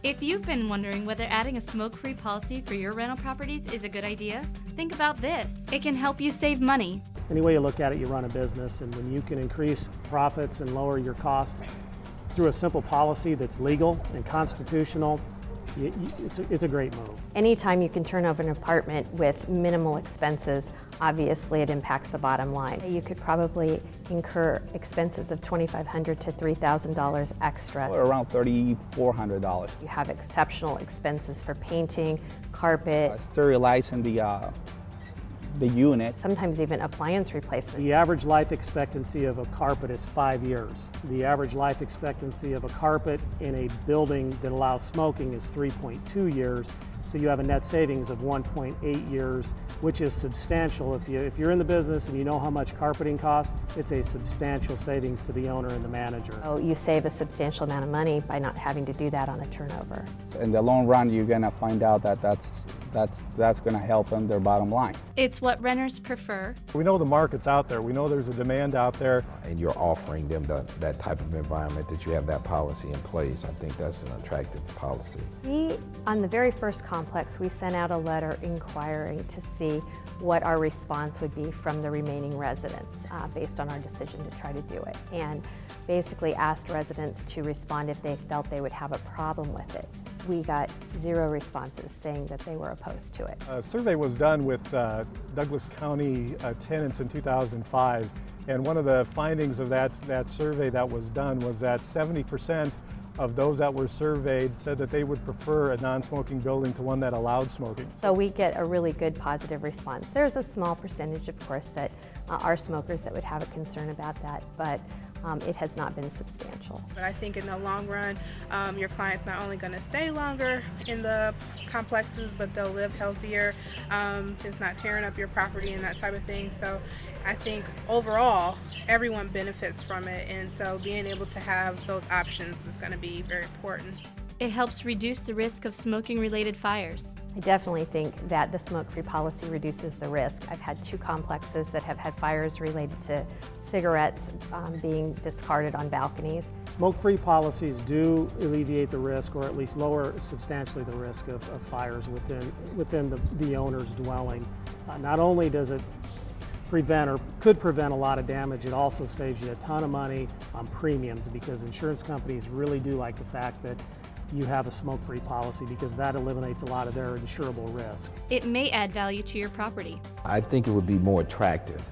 If you've been wondering whether adding a smoke-free policy for your rental properties is a good idea, think about this. It can help you save money. Any way you look at it, you run a business, and when you can increase profits and lower your costs through a simple policy that's legal and constitutional, it's a great move. Anytime you can turn over an apartment with minimal expenses, obviously it impacts the bottom line. You could probably incur expenses of $2,500 to $3,000 extra. Or around $3,400. You have exceptional expenses for painting, carpet, sterilizing the unit. Sometimes even appliance replacement. The average life expectancy of a carpet is 5 years. The average life expectancy of a carpet in a building that allows smoking is 3.2 years. So you have a net savings of 1.8 years, which is substantial. If you're in the business and you know how much carpeting costs, it's a substantial savings to the owner and the manager. So you save a substantial amount of money by not having to do that on a turnover. In the long run, you're going to find out that that's going to help them their bottom line. It's what renters prefer. We know the market's out there. We know there's a demand out there. And you're offering them that type of environment that you have that policy in place. I think that's an attractive policy. On the very first complex, we sent out a letter inquiring to see what our response would be from the remaining residents based on our decision to try to do it. And basically asked residents to respond if they felt they would have a problem with it. We got 0 responses saying that they were opposed to it. A survey was done with Douglas County tenants in 2005, and one of the findings of that survey that was done was that 70% of those that were surveyed said that they would prefer a non-smoking building to one that allowed smoking. So we get a really good positive response. There's a small percentage, of course, that are smokers that would have a concern about that, but it has not been substantial. But I think in the long run, your client's not only going to stay longer in the complexes, but they'll live healthier. It's not tearing up your property and that type of thing. So I think overall, everyone benefits from it. And so being able to have those options is going to be very important. It helps reduce the risk of smoking-related fires. I definitely think that the smoke-free policy reduces the risk. I've had 2 complexes that have had fires related to cigarettes being discarded on balconies. Smoke-free policies do alleviate the risk, or at least lower substantially the risk of fires within the owner's dwelling. Not only does it prevent or could prevent a lot of damage, it also saves you a ton of money on premiums, because insurance companies really do like the fact that you have a smoke-free policy, because that eliminates a lot of their insurable risk. It may add value to your property. I think it would be more attractive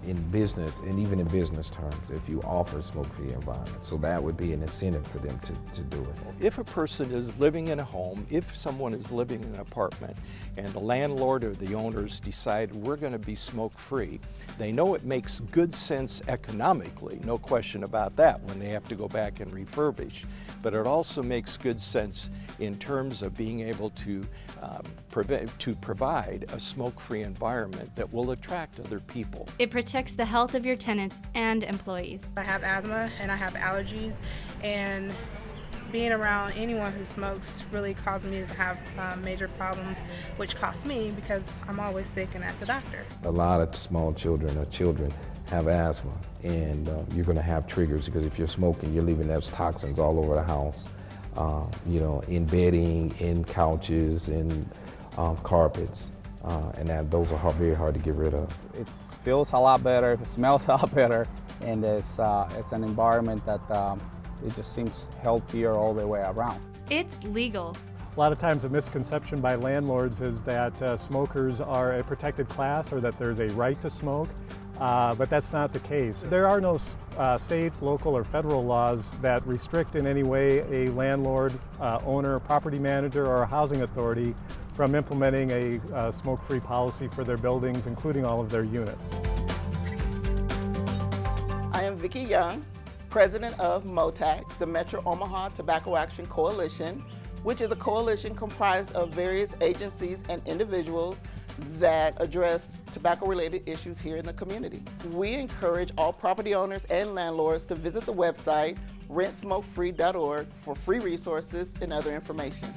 in business, and even in business terms, if you offer a smoke-free environment. So that would be an incentive for them to do it. If a person is living in a home, if someone is living in an apartment, and the landlord or the owners decide we're going to be smoke-free, they know it makes good sense economically, no question about that, when they have to go back and refurbish. But it also makes good sense in terms of being able to provide a smoke-free environment that will attract other people. It protects the health of your tenants and employees. I have asthma and I have allergies, and being around anyone who smokes really causes me to have major problems, which costs me because I'm always sick and at the doctor. A lot of small children have asthma, and you're going to have triggers, because if you're smoking, you're leaving those toxins all over the house. In bedding, in couches, in carpets, and those are very hard to get rid of. It feels a lot better, it smells a lot better, and it's an environment that it just seems healthier all the way around. It's legal. A lot of times a misconception by landlords is that smokers are a protected class, or that there's a right to smoke. But that's not the case. There are no state, local, or federal laws that restrict in any way a landlord, owner, property manager, or a housing authority from implementing a smoke-free policy for their buildings, including all of their units. I am Vicki Young, president of MOTAC, the Metro Omaha Tobacco Action Coalition, which is a coalition comprised of various agencies and individuals that address tobacco-related issues here in the community. We encourage all property owners and landlords to visit the website rentsmokefree.org for free resources and other information.